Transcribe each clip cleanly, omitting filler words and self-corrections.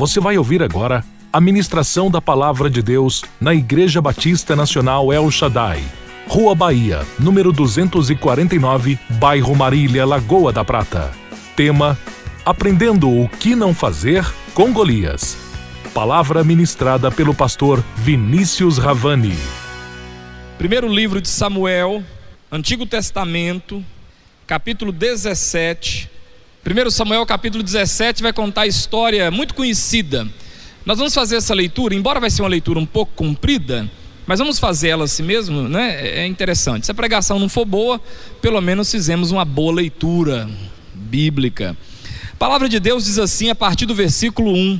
Você vai ouvir agora a ministração da Palavra de Deus na Igreja Batista Nacional El Shaddai, Rua Bahia, número 249, bairro Marília, Lagoa da Prata. Tema: Aprendendo o que não fazer com Golias. Palavra ministrada pelo pastor Vinícius Ravani. Primeiro livro de Samuel, Antigo Testamento, capítulo 17. 1 Samuel capítulo 17 vai contar a história muito conhecida. Nós vamos fazer essa leitura, embora vai ser uma leitura um pouco comprida, mas vamos fazer ela assim mesmo, né? É interessante. Se a pregação não for boa, pelo menos fizemos uma boa leitura bíblica. A palavra de Deus diz assim, a partir do versículo 1: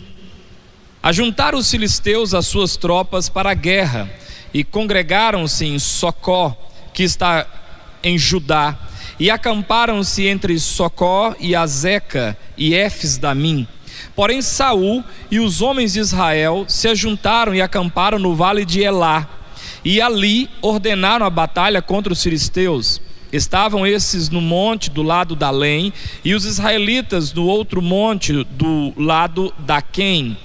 Ajuntaram os filisteus as suas tropas para a guerra e congregaram-se em Socó, que está em Judá, e acamparam-se entre Socó e Azeca e Éfes-damim. Porém Saul e os homens de Israel se ajuntaram e acamparam no vale de Elá, e ali ordenaram a batalha contra os filisteus. Estavam esses no monte do lado da Além, e os israelitas no outro monte do lado da Quém,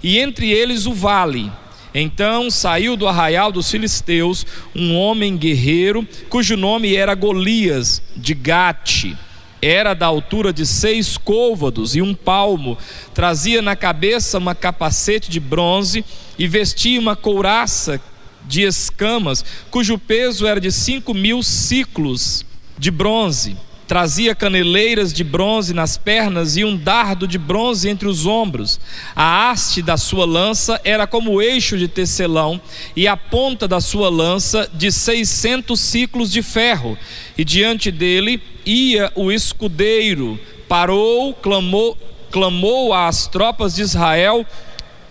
e entre eles o vale. Então saiu do arraial dos filisteus um homem guerreiro, cujo nome era Golias, de Gate. Era da altura de 6 côvados e 1 palmo, trazia na cabeça uma capacete de bronze e vestia uma couraça de escamas, cujo peso era de 5.000 siclos de bronze. Trazia caneleiras de bronze nas pernas e um dardo de bronze entre os ombros. A haste da sua lança era como o eixo de tecelão, e a ponta da sua lança de 600 siclos de ferro. E diante dele ia o escudeiro. Parou, clamou às tropas de Israel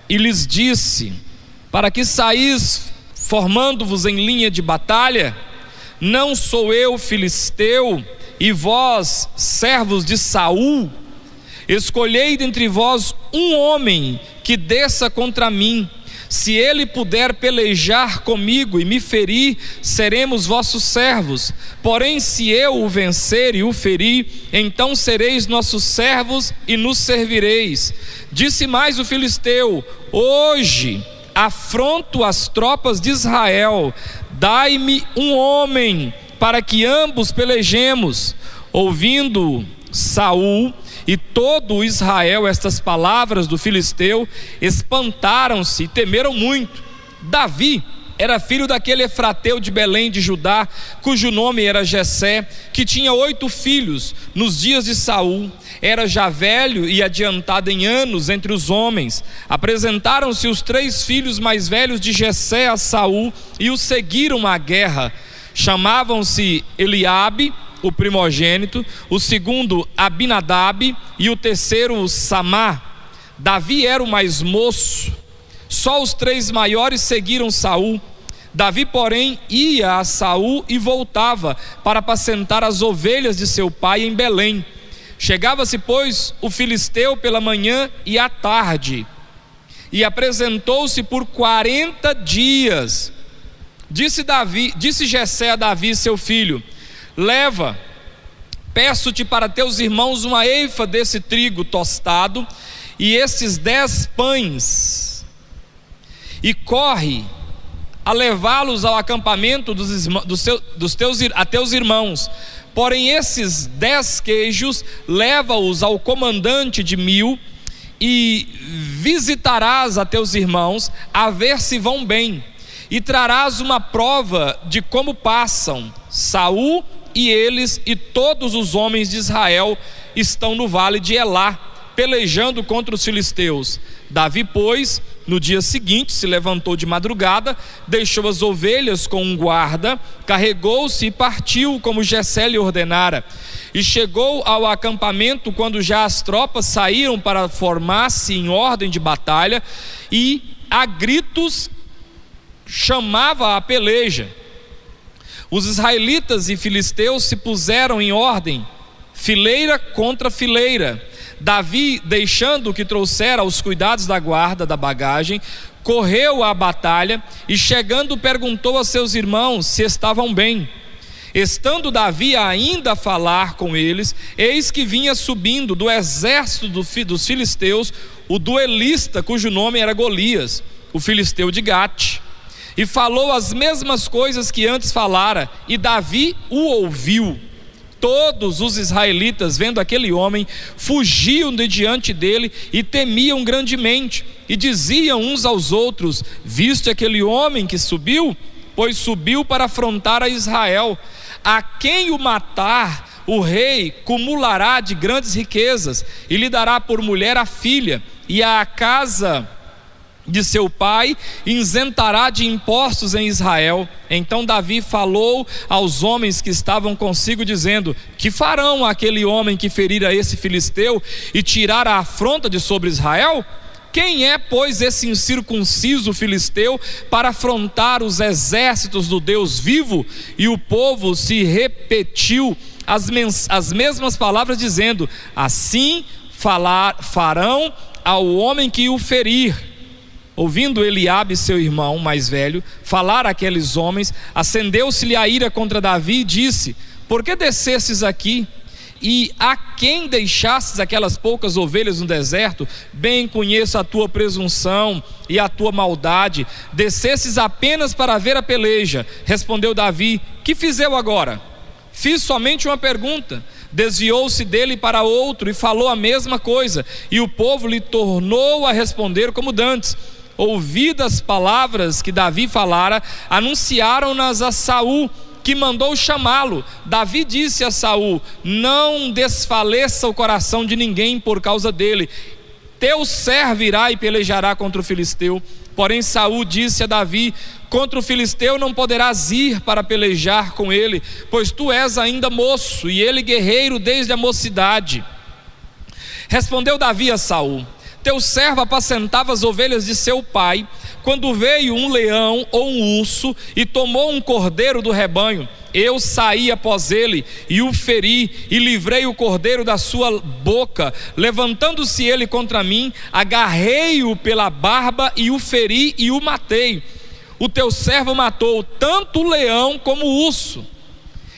e lhes disse: para que saís formando-vos em linha de batalha? Não sou eu filisteu, e vós, servos de Saul? Escolhei dentre vós um homem que desça contra mim. Se ele puder pelejar comigo e me ferir, seremos vossos servos. Porém, se eu o vencer e o ferir, então sereis nossos servos e nos servireis. Disse mais o filisteu: hoje afronto as tropas de Israel. Dai-me um homem para que ambos pelejemos. Ouvindo Saul e todo o Israel estas palavras do filisteu, espantaram-se e temeram muito. Davi era filho daquele efrateu de Belém de Judá, cujo nome era Jessé, que tinha 8 filhos nos dias de Saul. Era já velho e adiantado em anos entre os homens. Apresentaram-se os 3 filhos mais velhos de Jessé a Saul e o seguiram à guerra. Chamavam-se Eliabe, o primogênito, o segundo Abinadab e o terceiro Samá. Davi era o mais moço. Só os 3 maiores seguiram Saul. Davi, porém, ia a Saul e voltava para apacentar as ovelhas de seu pai em Belém. Chegava-se, pois, o filisteu pela manhã e à tarde, e apresentou-se por 40 dias. Disse Jessé a Davi seu filho: leva, peço-te para teus irmãos uma eifa desse trigo tostado e estes 10 pães, e corre a levá-los ao acampamento a teus irmãos. Porém esses 10 queijos leva-os ao comandante de 1000, e visitarás a teus irmãos a ver se vão bem, e trarás uma prova de como passam. Saul e eles e todos os homens de Israel estão no vale de Elá, pelejando contra os filisteus. Davi, pois, no dia seguinte se levantou de madrugada, deixou as ovelhas com um guarda, carregou-se e partiu como Jessé lhe ordenara. E chegou ao acampamento quando já as tropas saíram para formar-se em ordem de batalha, e a gritos chamava a peleja. Os israelitas e filisteus se puseram em ordem, fileira contra fileira. Davi, deixando o que trouxera aos cuidados da guarda da bagagem, correu à batalha e chegando perguntou a seus irmãos se estavam bem. Estando Davi ainda a falar com eles, eis que vinha subindo do exército dos filisteus o duelista, cujo nome era Golias, o filisteu de Gate, e falou as mesmas coisas que antes falara, e Davi o ouviu. Todos os israelitas, vendo aquele homem, fugiam de diante dele e temiam grandemente, e diziam uns aos outros: viste aquele homem que subiu? Pois subiu para afrontar a Israel. A quem o matar, o rei cumulará de grandes riquezas, e lhe dará por mulher a filha, e a casa de seu pai isentará de impostos em Israel. Então Davi falou aos homens que estavam consigo, dizendo: que farão aquele homem que ferir a esse filisteu e tirar a afronta de sobre Israel? Quem é, pois, esse incircunciso filisteu para afrontar os exércitos do Deus vivo? E o povo se repetiu as mesmas palavras, dizendo: assim farão ao homem que o ferir. Ouvindo Eliabe, seu irmão mais velho, falar àqueles homens, acendeu-se-lhe a ira contra Davi e disse: por que descesses aqui? E a quem deixastes aquelas poucas ovelhas no deserto? Bem conheço a tua presunção e a tua maldade. Descesses apenas para ver a peleja. Respondeu Davi: que fiz eu agora? Fiz somente uma pergunta. Desviou-se dele para outro e falou a mesma coisa, e o povo lhe tornou a responder como dantes. Ouvidas as palavras que Davi falara, anunciaram-nas a Saul, que mandou chamá-lo. Davi disse a Saul: não desfaleça o coração de ninguém por causa dele. Teu servo irá e pelejará contra o filisteu. Porém Saul disse a Davi: contra o filisteu não poderás ir para pelejar com ele, pois tu és ainda moço, e ele guerreiro desde a mocidade. Respondeu Davi a Saul: teu servo apacentava as ovelhas de seu pai, quando veio um leão ou um urso e tomou um cordeiro do rebanho. Eu saí após ele e o feri, e livrei o cordeiro da sua boca. Levantando-se ele contra mim, agarrei-o pela barba e o feri e o matei. O teu servo matou tanto o leão como o urso.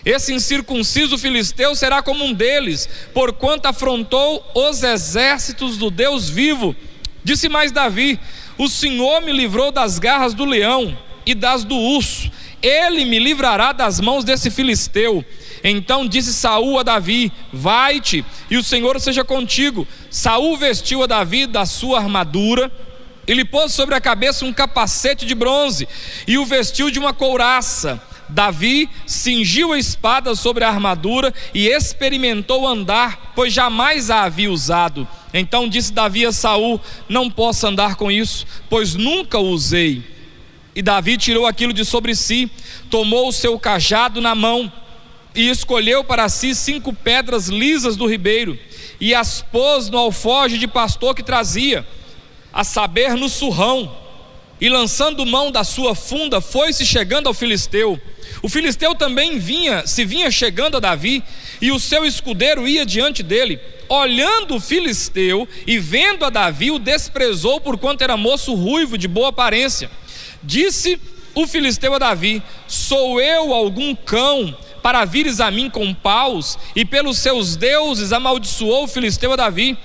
Esse incircunciso filisteu será como um deles, porquanto afrontou os exércitos do Deus vivo. Disse mais Davi: o Senhor me livrou das garras do leão e das do urso. Ele me livrará das mãos desse filisteu. Então disse Saul a Davi: vai-te, e o Senhor seja contigo. Saul vestiu a Davi da sua armadura, e lhe pôs sobre a cabeça um capacete de bronze, e o vestiu de uma couraça. Davi cingiu a espada sobre a armadura e experimentou andar, pois jamais a havia usado. Então disse Davi a Saul: não posso andar com isso, pois nunca o usei. E Davi tirou aquilo de sobre si, tomou o seu cajado na mão e escolheu para si 5 pedras lisas do ribeiro, e as pôs no alforje de pastor que trazia, a saber, no surrão, e lançando mão da sua funda, foi-se chegando ao filisteu. O filisteu também vinha chegando a Davi, e o seu escudeiro ia diante dele. Olhando o filisteu e vendo a Davi, o desprezou, porquanto era moço ruivo de boa aparência. Disse o filisteu a Davi: sou eu algum cão para vires a mim com paus? E pelos seus deuses amaldiçoou o filisteu a Davi.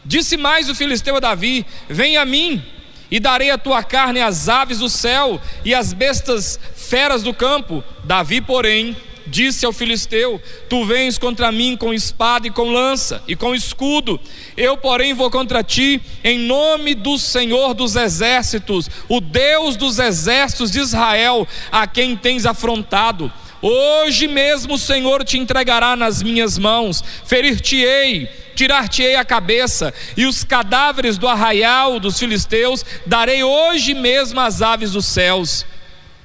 Disse mais o filisteu a Davi: vem a mim, e darei a tua carne às aves do céu e às bestas feras do campo. Davi, porém, disse ao filisteu: tu vens contra mim com espada e com lança e com escudo, eu porém vou contra ti em nome do Senhor dos exércitos, o Deus dos exércitos de Israel, a quem tens afrontado. Hoje mesmo o Senhor te entregará nas minhas mãos, ferir-te-ei, tirar-te-ei a cabeça, e os cadáveres do arraial dos filisteus darei hoje mesmo às aves dos céus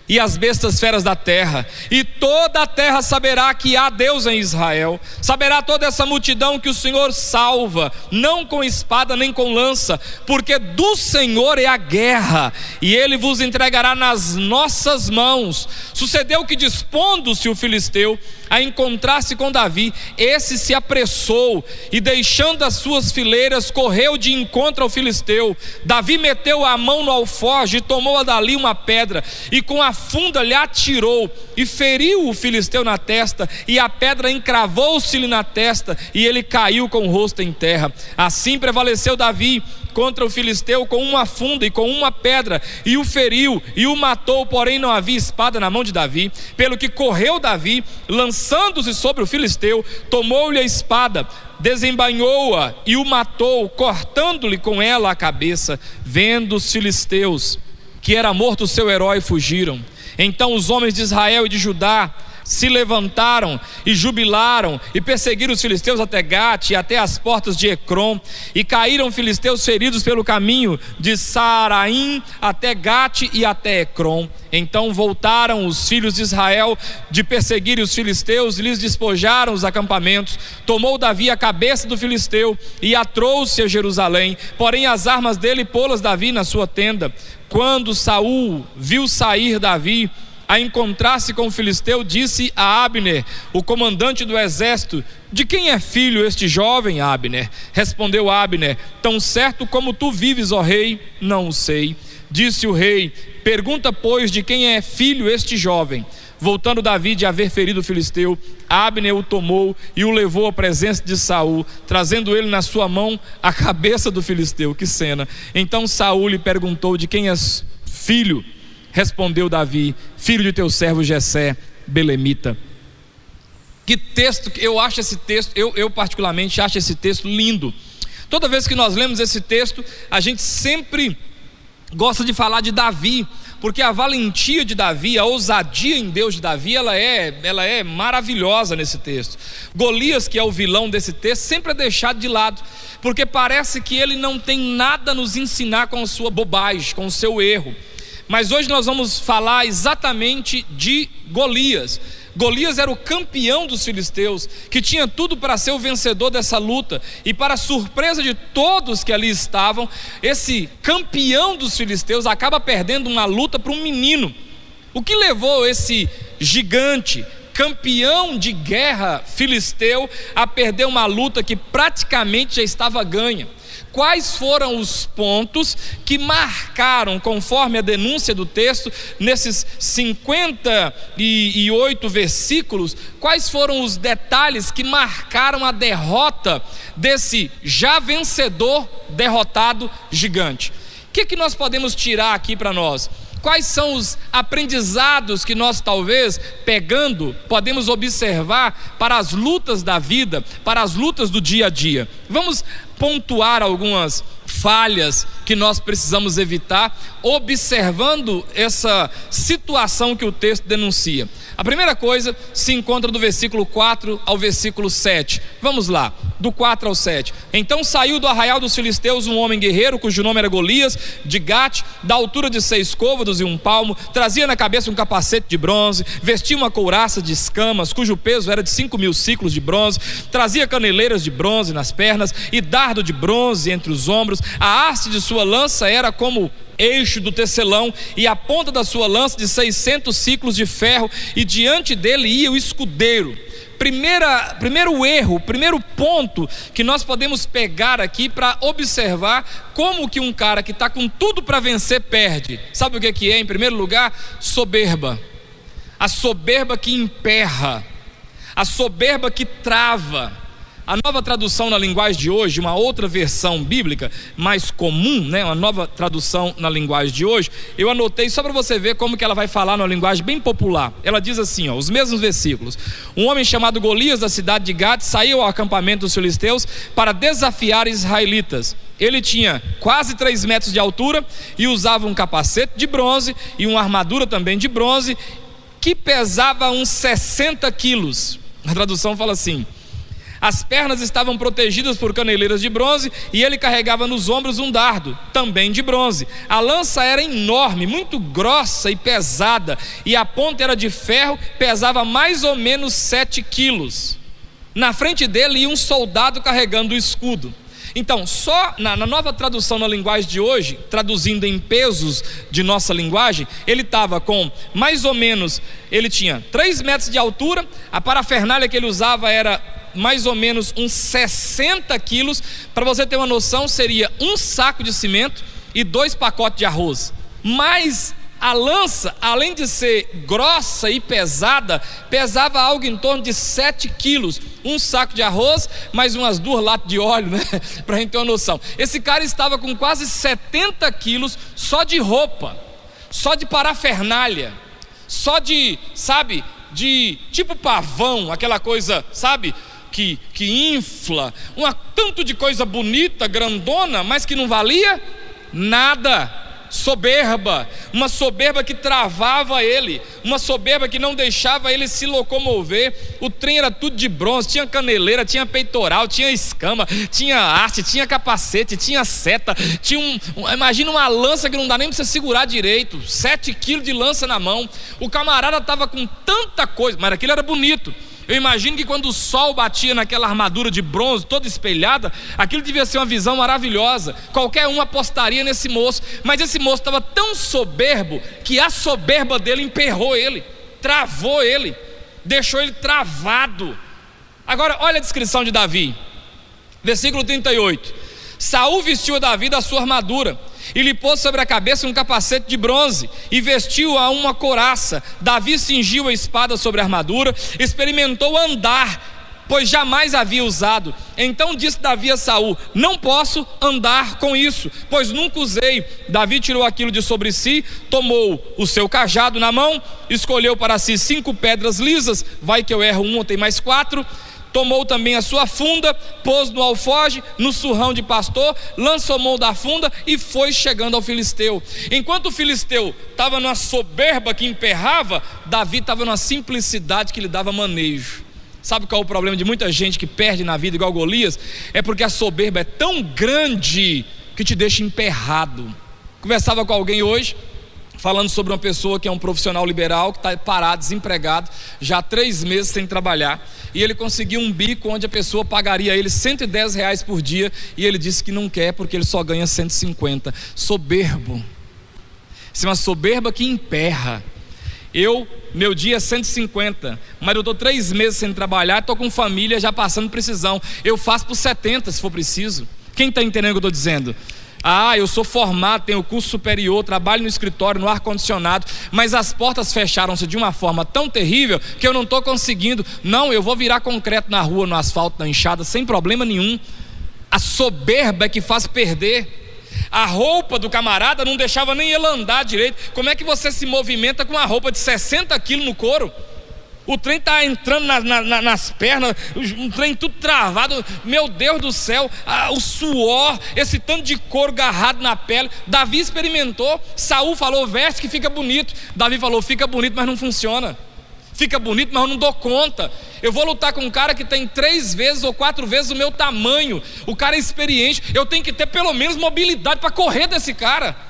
e às bestas feras da terra, e toda a terra saberá que há Deus em Israel. Saberá toda essa multidão que o Senhor salva, não com espada nem com lança, porque do Senhor é a guerra, e Ele vos entregará nas nossas mãos. Sucedeu que, dispondo-se o filisteu, a encontrar-se com Davi, esse se apressou e, deixando as suas fileiras, correu de encontro ao filisteu. Davi meteu a mão no alforje e tomou dali uma pedra, e com a funda lhe atirou, e feriu o filisteu na testa, e a pedra encravou-se-lhe na testa, e ele caiu com o rosto em terra. Assim prevaleceu Davi contra o filisteu com uma funda e com uma pedra, e o feriu e o matou, porém não havia espada na mão de Davi, pelo que correu Davi, lançando-se sobre o filisteu, tomou-lhe a espada, desembainhou-a e o matou, cortando-lhe com ela a cabeça. Vendo os filisteus que era morto o seu herói, fugiram. Então os homens de Israel e de Judá se levantaram e jubilaram e perseguiram os filisteus até Gate e até as portas de Ecrom, e caíram filisteus feridos pelo caminho de Saaraim até Gate e até Ecrom. Então voltaram os filhos de Israel de perseguirem os filisteus e lhes despojaram os acampamentos. Tomou Davi a cabeça do filisteu e a trouxe a Jerusalém, porém as armas dele pô-las Davi na sua tenda. Quando Saul viu sair Davi a encontrar-se com o filisteu, disse a Abner, o comandante do exército: de quem é filho este jovem, Abner? Respondeu Abner: tão certo como tu vives, ó rei, não o sei. Disse o rei: pergunta, pois, de quem é filho este jovem. Voltando Davi de haver ferido o filisteu, Abner o tomou e o levou à presença de Saul, trazendo ele na sua mão a cabeça do filisteu. Que cena! Então Saul lhe perguntou: de quem és filho? Respondeu Davi: filho de teu servo Jessé, belemita. Que texto! Eu acho esse texto, eu particularmente acho esse texto lindo. Toda vez que nós lemos esse texto, a gente sempre gosta de falar de Davi, porque a valentia de Davi, a ousadia em Deus de Davi, ela é maravilhosa nesse texto. Golias, que é o vilão desse texto, sempre é deixado de lado, porque parece que ele não tem nada a nos ensinar com a sua bobagem, com o seu erro. Mas hoje nós vamos falar exatamente de Golias. Golias era o campeão dos filisteus, que tinha tudo para ser o vencedor dessa luta, e para surpresa de todos que ali estavam, esse campeão dos filisteus acaba perdendo uma luta para um menino. O que levou esse gigante, campeão de guerra filisteu, a perder uma luta que praticamente já estava ganha? Quais foram os pontos que marcaram, conforme a denúncia do texto, nesses 58 versículos, quais foram os detalhes que marcaram a derrota desse já vencedor, derrotado gigante? O que nós podemos tirar aqui para nós? Quais são os aprendizados que nós, talvez, pegando, podemos observar para as lutas da vida, para as lutas do dia a dia? Vamos pontuar algumas falhas que nós precisamos evitar, observando essa situação que o texto denuncia. A primeira coisa se encontra do versículo 4 ao versículo 7. Vamos lá, do 4 ao 7. Então saiu do arraial dos filisteus um homem guerreiro, cujo nome era Golias, de Gate, da altura de 6 côvados e 1 palmo, trazia na cabeça um capacete de bronze, vestia uma couraça de escamas, cujo peso era de 5.000 ciclos de bronze, trazia caneleiras de bronze nas pernas e dardo de bronze entre os ombros. A haste de sua lança era como eixo do tecelão, e a ponta da sua lança de 600 ciclos de ferro, e diante dele ia o escudeiro. Primeiro erro, primeiro ponto que nós podemos pegar aqui para observar como que um cara que está com tudo para vencer perde. Sabe o que é? Em primeiro lugar, soberba. A soberba que emperra, a soberba que trava. A nova tradução na linguagem de hoje, uma outra versão bíblica mais comum, uma nova tradução na linguagem de hoje, eu anotei só para você ver como que ela vai falar numa linguagem bem popular. Ela diz assim, os mesmos versículos: um homem chamado Golias, da cidade de Gate, saiu ao acampamento dos filisteus para desafiar os israelitas. Ele tinha quase 3 metros de altura e usava um capacete de bronze e uma armadura também de bronze, que pesava uns 60 quilos. A tradução fala assim: as pernas estavam protegidas por caneleiras de bronze, e ele carregava nos ombros um dardo, também de bronze. A lança era enorme, muito grossa e pesada, e a ponta era de ferro, pesava mais ou menos 7 quilos. Na frente dele ia um soldado carregando o escudo. Então, só na nova tradução na linguagem de hoje, traduzindo em pesos de nossa linguagem, ele estava com mais ou menos, ele tinha 3 metros de altura, a parafernália que ele usava era mais ou menos uns 60 quilos. Para você ter uma noção, seria um saco de cimento e 2 pacotes de arroz. Mas a lança, além de ser grossa e pesada, pesava algo em torno de 7 quilos. Um saco de arroz, mais umas 2 latas de óleo, né? Para a gente ter uma noção. Esse cara estava com quase 70 quilos só de roupa, só de parafernália, só de, sabe, de tipo pavão, aquela coisa, sabe, que infla, tanto de coisa bonita, grandona, mas que não valia nada. Soberba, uma soberba que travava ele, uma soberba que não deixava ele se locomover. O trem era tudo de bronze, tinha caneleira, tinha peitoral, tinha escama, tinha haste, tinha capacete, tinha seta, tinha imagina uma lança que não dá nem para você segurar direito, 7 quilos de lança na mão. O camarada estava com tanta coisa, mas aquilo era bonito. Eu imagino que quando o sol batia naquela armadura de bronze toda espelhada, aquilo devia ser uma visão maravilhosa. Qualquer um apostaria nesse moço. Mas esse moço estava tão soberbo que a soberba dele emperrou ele, travou ele, deixou ele travado. Agora olha a descrição de Davi, versículo 38. Saul vestiu a Davi da sua armadura e lhe pôs sobre a cabeça um capacete de bronze e vestiu-a uma couraça. Davi cingiu a espada sobre a armadura, experimentou andar, pois jamais havia usado. Então disse Davi a Saul: não posso andar com isso, pois nunca usei. Davi tirou aquilo de sobre si, tomou o seu cajado na mão, escolheu para si 5 pedras lisas, vai que eu erro uma, tem mais 4. Tomou também a sua funda, pôs no alforje, no surrão de pastor, lançou mão da funda e foi chegando ao filisteu. Enquanto o filisteu estava numa soberba que emperrava, Davi estava numa simplicidade que lhe dava manejo. Sabe qual é o problema de muita gente que perde na vida igual Golias? É porque a soberba é tão grande que te deixa emperrado. Conversava com alguém hoje, falando sobre uma pessoa que é um profissional liberal, que está parado, desempregado, já há 3 meses sem trabalhar, e ele conseguiu um bico onde a pessoa pagaria a ele R$110 por dia, e ele disse que não quer porque ele só ganha 150. Soberbo. Isso é uma soberba que emperra. Meu dia é 150, mas eu estou 3 meses sem trabalhar, estou com família já passando precisão, eu faço por 70 se for preciso. Quem está entendendo o que eu estou dizendo? Eu sou formado, tenho curso superior, trabalho no escritório, no ar-condicionado, mas as portas fecharam-se de uma forma tão terrível que eu não estou conseguindo. Não, eu vou virar concreto na rua, no asfalto, na enxada, sem problema nenhum. A soberba é que faz perder. A roupa do camarada não deixava nem ele andar direito. Como é que você se movimenta com uma roupa de 60 quilos no couro? O trem está entrando nas pernas, o trem tudo travado. Meu Deus do céu, o suor, esse tanto de couro agarrado na pele. Davi experimentou. Saul falou: veste que fica bonito. Davi falou: fica bonito, mas não funciona. Fica bonito, mas eu não dou conta. Eu vou lutar com um cara que tem 3 vezes ou 4 vezes o meu tamanho. O cara é experiente, eu tenho que ter pelo menos mobilidade para correr desse cara.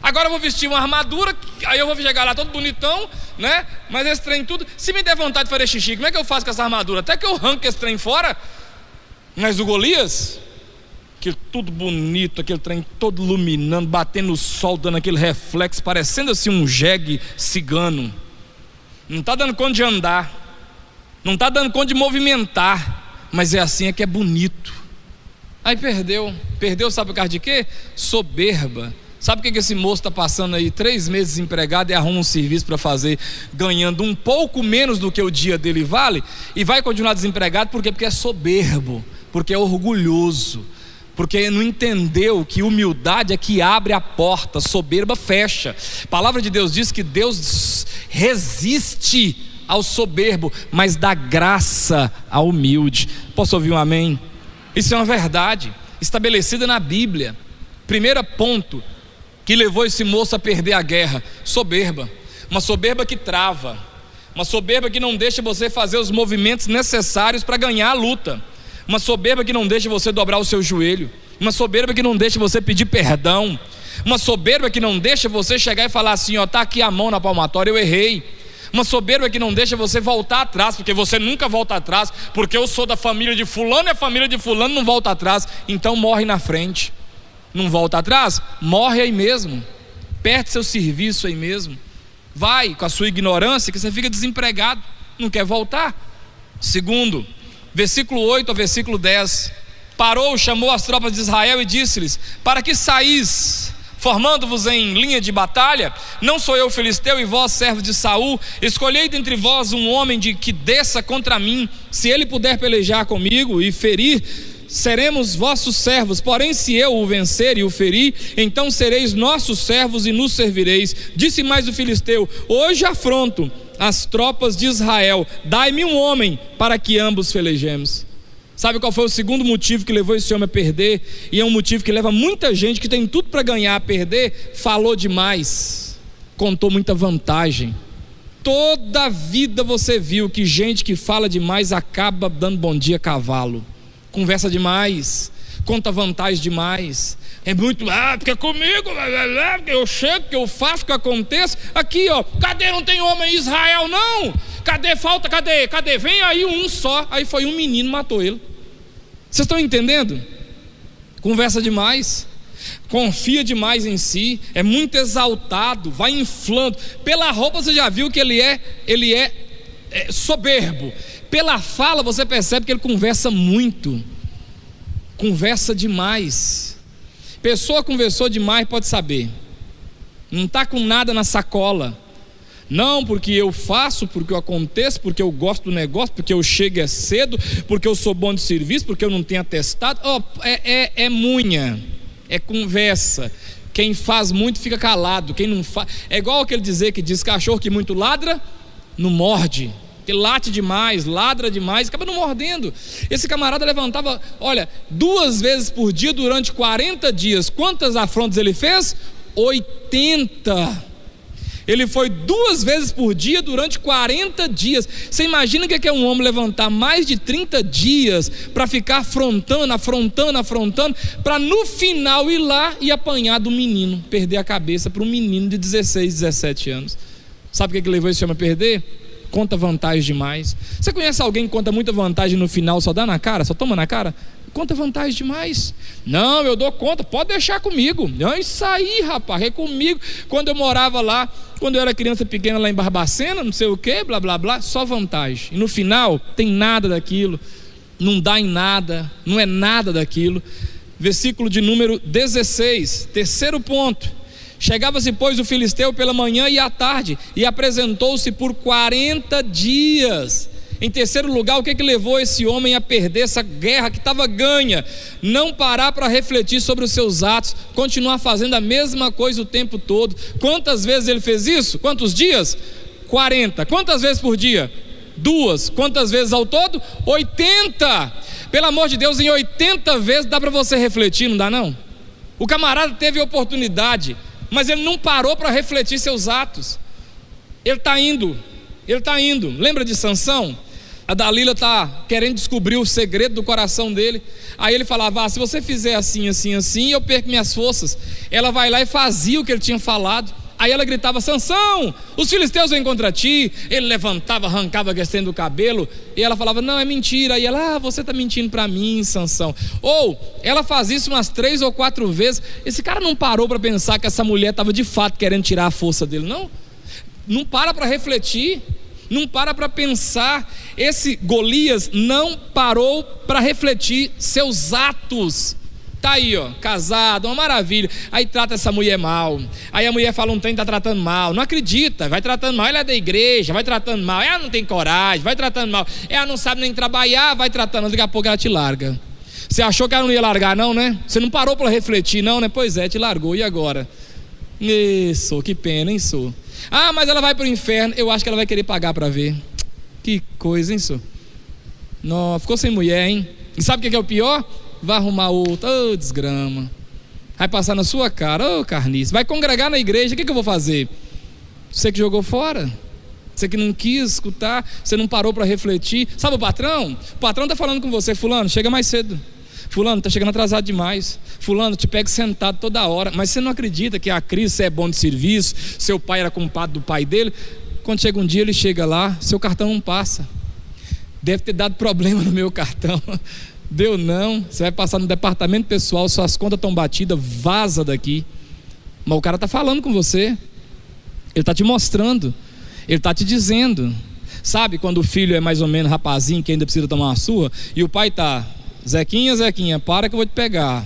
Agora eu vou vestir uma armadura, aí eu vou chegar lá todo bonitão, né? Mas esse trem tudo, se me der vontade de fazer xixi, como é que eu faço com essa armadura? Até que eu arranco esse trem fora. Mas o Golias, aquele tudo bonito, aquele trem todo iluminando, batendo no sol, dando aquele reflexo, parecendo assim um jegue cigano. Não está dando conta de andar, não está dando conta de movimentar, mas é assim, é que é bonito. Aí perdeu, sabe por causa de quê? Soberba. Sabe o que esse moço está passando aí 3 meses desempregado e arruma um serviço para fazer, ganhando um pouco menos do que o dia dele vale, e vai continuar desempregado? Por quê? Porque é soberbo, porque é orgulhoso, porque não entendeu que humildade é que abre a porta, soberba fecha. A palavra de Deus diz que Deus resiste ao soberbo, mas dá graça ao humilde. Posso ouvir um amém? Isso é uma verdade estabelecida na Bíblia. Primeiro ponto que levou esse moço a perder a guerra: soberba. Uma soberba que trava, uma soberba que não deixa você fazer os movimentos necessários para ganhar a luta, uma soberba que não deixa você dobrar o seu joelho, uma soberba que não deixa você pedir perdão, uma soberba que não deixa você chegar e falar assim: ó, tá aqui a mão na palmatória, eu errei. Uma soberba que não deixa você voltar atrás, porque você nunca volta atrás, porque eu sou da família de fulano e a família de fulano não volta atrás, então morre na frente. Não volta atrás? Morre aí mesmo, perde seu serviço aí mesmo, vai com a sua ignorância que você fica desempregado, não quer voltar. Segundo, versículo 8 ao versículo 10, parou, chamou as tropas de Israel e disse-lhes: para que saís, formando-vos em linha de batalha? Não sou eu filisteu e vós servos de Saul? Escolhei dentre vós um homem que desça contra mim, se ele puder pelejar comigo e ferir, seremos vossos servos, porém se eu o vencer e o ferir, então sereis nossos servos e nos servireis. Disse mais o filisteu: hoje afronto as tropas de Israel, dai-me um homem para que ambos pelejemos. Sabe qual foi o segundo motivo que levou esse homem a perder? E é um motivo que leva muita gente que tem tudo para ganhar a perder: falou demais, contou muita vantagem. Toda a vida você viu que gente que fala demais acaba dando bom dia a cavalo. Conversa demais, conta vantagem demais, é muito, porque é comigo, porque eu chego, que eu faço, que eu aconteço. Aqui ó, cadê, não tem homem em Israel não? Cadê, falta, cadê? Vem aí um só. Aí foi um menino, matou ele. Vocês estão entendendo? Conversa demais, confia demais em si, é muito exaltado, vai inflando. Pela roupa você já viu que ele é soberbo. Pela fala você percebe que ele conversa muito, conversa demais. Pessoa conversou demais, pode saber, não está com nada na sacola. Não, porque eu faço, porque eu aconteço, porque eu gosto do negócio, porque eu chego cedo, porque eu sou bom de serviço, porque eu não tenho atestado. É munha, é conversa. Quem faz muito fica calado, quem não faz, é igual aquele dizer que diz: cachorro que muito ladra, não morde. Que late demais, ladra demais, acaba não mordendo. Esse camarada levantava, 2 vezes por dia durante 40 dias. Quantas afrontas ele fez? 80. Ele foi 2 vezes por dia durante 40 dias. Você imagina o que é um homem levantar mais de 30 dias para ficar afrontando, para no final ir lá e apanhar do menino, perder a cabeça para um menino de 16, 17 anos. Sabe o que levou esse homem a perder? Conta vantagem demais. Você conhece alguém que conta muita vantagem no final só dá na cara, só toma na cara? Conta vantagem demais. Não, eu dou conta, pode deixar comigo. Não, isso aí, rapaz, é comigo. Quando eu morava lá, quando eu era criança pequena lá em Barbacena, não sei o que, blá blá blá, só vantagem. E no final tem nada daquilo, não dá em nada, não é nada daquilo. Versículo de número 16, terceiro ponto. Chegava-se, pois, o filisteu pela manhã e à tarde, e apresentou-se por 40 dias. Em terceiro lugar, o que levou esse homem a perder essa guerra que estava ganha? Não parar para refletir sobre os seus atos, continuar fazendo a mesma coisa o tempo todo. Quantas vezes ele fez isso? Quantos dias? 40. Quantas vezes por dia? 2. Quantas vezes ao todo? 80. Pelo amor de Deus, em 80 vezes dá para você refletir, não dá não? O camarada teve oportunidade, mas ele não parou para refletir seus atos. Ele está indo. Lembra de Sansão? A Dalila está querendo descobrir o segredo do coração dele. Aí ele falava: se você fizer assim, assim, assim, eu perco minhas forças. Ela vai lá e fazia o que ele tinha falado. Aí ela gritava: Sansão, os filisteus vêm contra ti. Ele levantava, arrancava a questão do cabelo, e ela falava: não, é mentira. Aí ela: você está mentindo para mim, Sansão. Ou ela fazia isso umas 3 ou 4 vezes. Esse cara não parou para pensar que essa mulher estava de fato querendo tirar a força dele, não para refletir, não para pensar. Esse Golias não parou para refletir seus atos. Tá aí, casado, uma maravilha. Aí trata essa mulher mal. Aí a mulher fala um trem, tá tratando mal. Não acredita, vai tratando mal. Ela é da igreja, vai tratando mal. Ela não tem coragem, vai tratando mal. Ela não sabe nem trabalhar, vai tratando. Daqui a pouco ela te larga. Você achou que ela não ia largar não, né? Você não parou para refletir não, né? Pois é, te largou, e agora? Isso, que pena, hein, Sô? Mas ela vai pro inferno. Eu acho que ela vai querer pagar para ver. Que coisa, hein, Sô? Não, ficou sem mulher, hein? E sabe o que é o pior? Vai arrumar outra, desgrama. Vai passar na sua cara, carniça. Vai congregar na igreja, o que eu vou fazer? Você que jogou fora, você que não quis escutar, você não parou para refletir. Sabe o patrão? O patrão está falando com você: fulano, chega mais cedo. Fulano, está chegando atrasado demais. Fulano, te pega sentado toda hora. Mas você não acredita que a crise, você é bom de serviço, seu pai era compadre do pai dele. Quando chega um dia, ele chega lá, seu cartão não passa. Deve ter dado problema no meu cartão. Deu não, você vai passar no departamento pessoal, suas contas estão batidas, vaza daqui. Mas o cara está falando com você, ele está te mostrando, ele está te dizendo. Sabe quando o filho é mais ou menos rapazinho, que ainda precisa tomar uma surra, e o pai está: Zequinha, Zequinha, para que eu vou te pegar.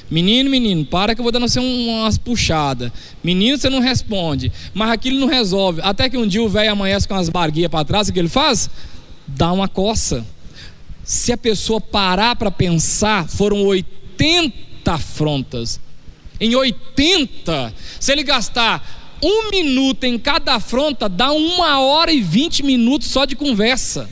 Menino, menino, para que eu vou dando você umas puxadas. Menino, você não responde. Mas aquilo não resolve. Até que um dia o velho amanhece com as barguinhas para trás, o que ele faz? Dá uma coça. Se a pessoa parar para pensar, foram 80 afrontas. Em 80, se ele gastar 1 minuto em cada afronta, dá 1 hora e 20 minutos só de conversa.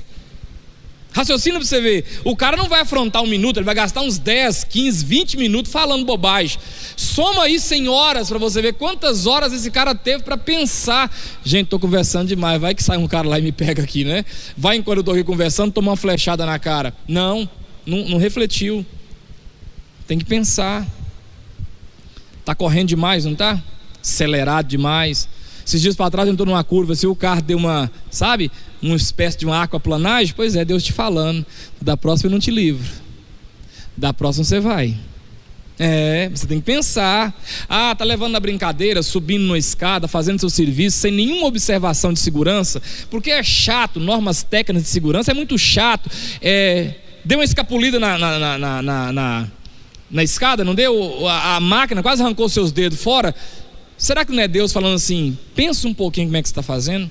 Raciocina para você ver, o cara não vai afrontar 1 minuto, ele vai gastar uns 10, 15, 20 minutos falando bobagem. Soma isso em horas para você ver quantas horas esse cara teve para pensar. Gente, estou conversando demais, vai que sai um cara lá e me pega aqui, né? Vai enquanto eu estou aqui conversando, toma uma flechada na cara. Não refletiu. Tem que pensar. Está correndo demais, não está? Acelerado demais. Esses dias para trás eu estou numa curva, se o carro deu uma espécie de uma aquaplanagem, pois é, Deus te falando, da próxima eu não te livro, da próxima você vai. Você tem que pensar. Tá levando na brincadeira, subindo na escada, fazendo seu serviço, sem nenhuma observação de segurança, porque é chato, normas técnicas de segurança, é muito chato. Deu uma escapulida na escada, não deu? A máquina quase arrancou seus dedos fora. Será que não é Deus falando assim: pensa um pouquinho como é que você está fazendo?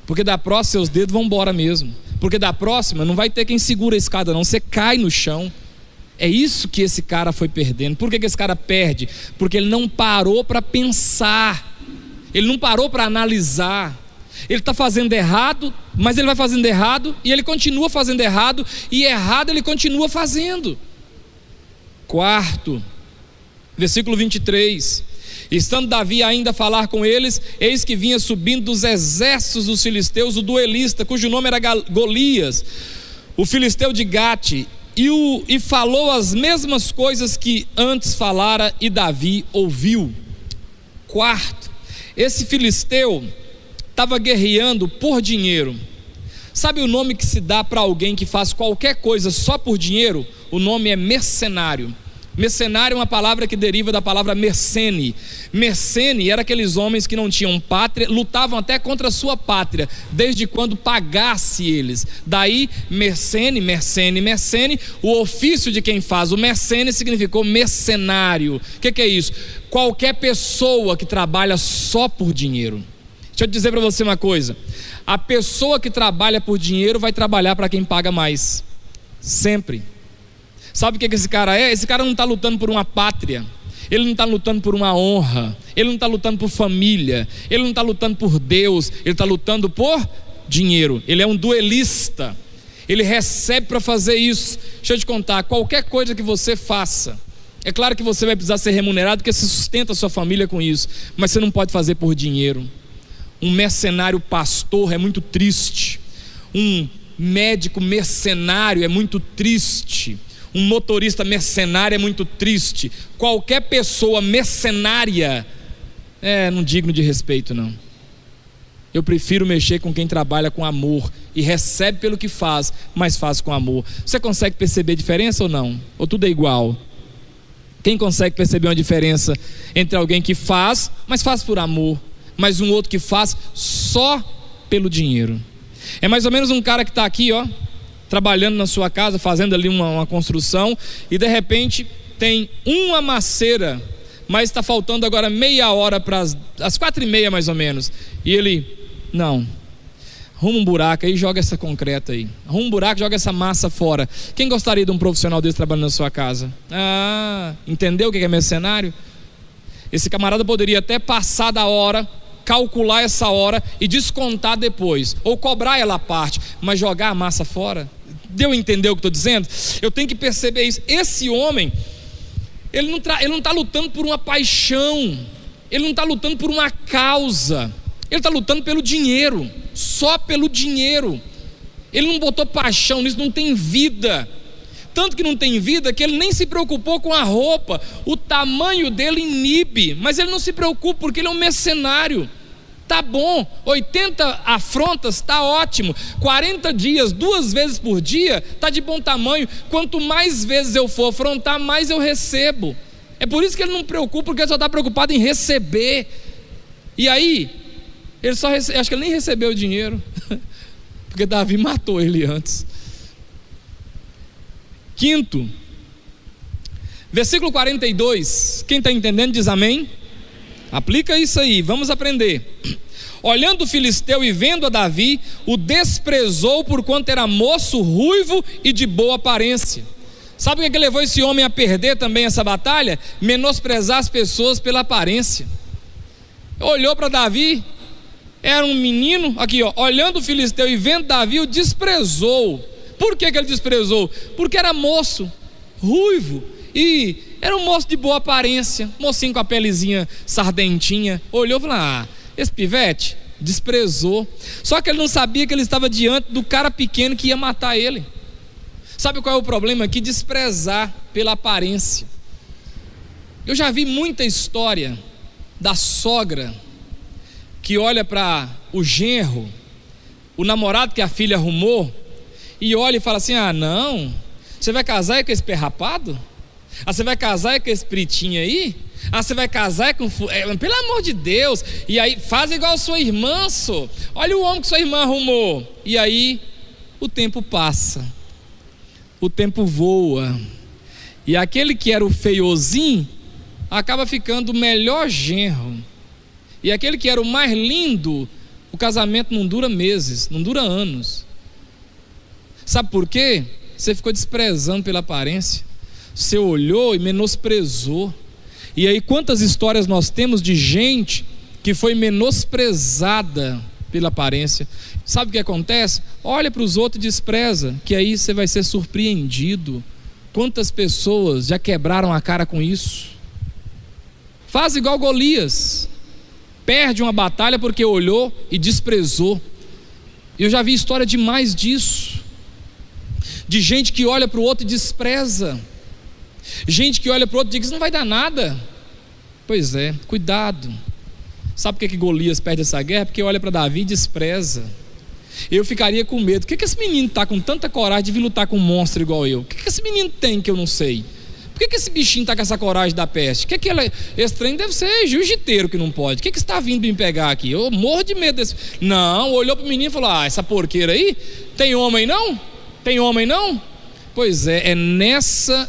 Porque da próxima seus dedos vão embora mesmo. Porque da próxima não vai ter quem segura a escada não, você cai no chão. É isso que esse cara foi perdendo. Por que esse cara perde? Porque ele não parou para pensar, ele não parou para analisar. Ele está fazendo errado, mas ele vai fazendo errado, e ele continua fazendo errado, e errado ele continua fazendo. 4, versículo 23. Estando Davi ainda a falar com eles, eis que vinha subindo dos exércitos dos filisteus o duelista, cujo nome era Golias, o filisteu de Gate, e falou as mesmas coisas que antes falara, e Davi ouviu. 4, esse filisteu estava guerreando por dinheiro. Sabe o nome que se dá para alguém que faz qualquer coisa só por dinheiro? O nome é mercenário. Mercenário é uma palavra que deriva da palavra mercene. Mercene era aqueles homens que não tinham pátria, lutavam até contra a sua pátria, desde quando pagasse eles. Daí mercene, o ofício de quem faz o mercene significou mercenário. O que é isso? Qualquer pessoa que trabalha só por dinheiro. Deixa eu dizer para você uma coisa: a pessoa que trabalha por dinheiro vai trabalhar para quem paga mais, sempre. Sabe o que esse cara é? Esse cara não está lutando por uma pátria, ele não está lutando por uma honra, ele não está lutando por família, ele não está lutando por Deus, ele está lutando por dinheiro. Ele é um duelista, ele recebe para fazer isso. Deixa eu te contar, qualquer coisa que você faça, é claro que você vai precisar ser remunerado, porque você sustenta a sua família com isso, mas você não pode fazer por dinheiro. Um mercenário pastor é muito triste, um médico mercenário é muito triste, um motorista mercenário é muito triste. Qualquer pessoa mercenária não digno de respeito, não. Eu prefiro mexer com quem trabalha com amor e recebe pelo que faz, mas faz com amor. Você consegue perceber a diferença ou não? Ou tudo é igual? Quem consegue perceber uma diferença entre alguém que faz, mas faz por amor, mas um outro que faz só pelo dinheiro? É mais ou menos um cara que está aqui, trabalhando na sua casa, fazendo ali uma construção, e de repente tem uma maceira, mas está faltando agora meia hora para as 4h30 mais ou menos, e ele, não, arruma um buraco aí e joga essa concreta aí, arruma um buraco e joga essa massa fora. Quem gostaria de um profissional desse trabalhando na sua casa? Entendeu o que é mercenário? Esse camarada poderia até passar da hora, calcular essa hora e descontar depois, ou cobrar ela à parte, mas jogar a massa fora. Deu a entender o que estou dizendo? Eu tenho que perceber isso. Esse homem, ele não está lutando por uma paixão, ele não está lutando por uma causa, ele está lutando pelo dinheiro, só pelo dinheiro. Ele não botou paixão nisso, não tem vida. Tanto que não tem vida que ele nem se preocupou com a roupa. O tamanho dele inibe, mas ele não se preocupa porque ele é um mercenário. Tá bom, 80 afrontas, tá ótimo. 40 dias, 2 vezes por dia, tá de bom tamanho. Quanto mais vezes eu for afrontar, mais eu recebo. É por isso que ele não preocupa, porque ele só está preocupado em receber. E aí, ele só acho que ele nem recebeu o dinheiro, porque Davi matou ele antes. Quinto, versículo 42, quem está entendendo diz amém? Aplica isso aí, vamos aprender. Olhando o filisteu e vendo a Davi, o desprezou porquanto era moço, ruivo e de boa aparência. Sabe o que levou esse homem a perder também essa batalha? Menosprezar as pessoas pela aparência. Olhou para Davi, era um menino, aqui ó, olhando o filisteu e vendo Davi, o desprezou. Por que ele desprezou? Porque era moço, ruivo e era um moço de boa aparência, mocinho com a pelezinha sardentinha. Olhou e falou: esse pivete desprezou. Só que ele não sabia que ele estava diante do cara pequeno que ia matar ele. Sabe qual é o problema aqui? Desprezar pela aparência. Eu já vi muita história da sogra que olha para o genro, o namorado que a filha arrumou, e olha e fala assim: não, você vai casar com esse perrapado? Você vai casar com esse pretinho aí? Você vai casar com... pelo amor de Deus. E aí faz igual sua irmã, só. Olha o homem que sua irmã arrumou. E aí o tempo passa, o tempo voa, e aquele que era o feiozinho acaba ficando o melhor genro, e aquele que era o mais lindo, o casamento não dura meses, não dura anos. Sabe por quê? Você ficou desprezando pela aparência, você olhou e menosprezou. E aí quantas histórias nós temos de gente que foi menosprezada pela aparência. Sabe o que acontece? Olha para os outros e despreza, que aí você vai ser surpreendido. Quantas pessoas já quebraram a cara com isso? Faz igual Golias, perde uma batalha porque olhou e desprezou. Eu já vi história demais disso, de gente que olha para o outro e despreza, gente que olha para o outro e diz: isso não vai dar nada. Pois é, cuidado. Sabe por que Golias perde essa guerra? Porque olha para Davi e despreza. Eu ficaria com medo. Por que esse menino está com tanta coragem de vir lutar com um monstro igual eu? O que esse menino tem que eu não sei? Por que esse bichinho está com essa coragem da peste? Esse trem deve ser jiu-jiteiro que não pode. O que está vindo me pegar aqui? Eu morro de medo desse. Não, olhou para o menino e falou: essa porqueira aí, tem homem não? Tem homem não? Pois é nessa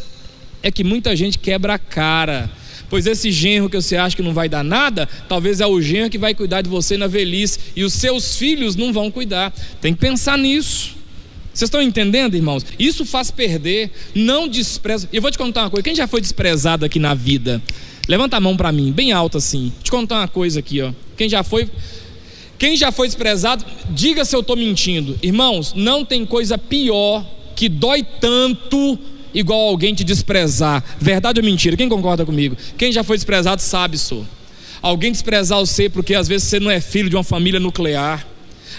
é que muita gente quebra a cara. Pois esse genro que você acha que não vai dar nada, talvez é o genro que vai cuidar de você na velhice, e os seus filhos não vão cuidar. Tem que pensar nisso. Vocês estão entendendo, irmãos? Isso faz perder. Não despreza. E eu vou te contar uma coisa: quem já foi desprezado aqui na vida? Levanta a mão para mim, bem alto assim. Vou te contar uma coisa aqui, ó. Quem já foi desprezado, diga se eu estou mentindo. Irmãos, não tem coisa pior que dói tanto igual alguém te desprezar. Verdade ou mentira? Quem concorda comigo? Quem já foi desprezado sabe isso. Alguém desprezar você porque às vezes você não é filho de uma família nuclear.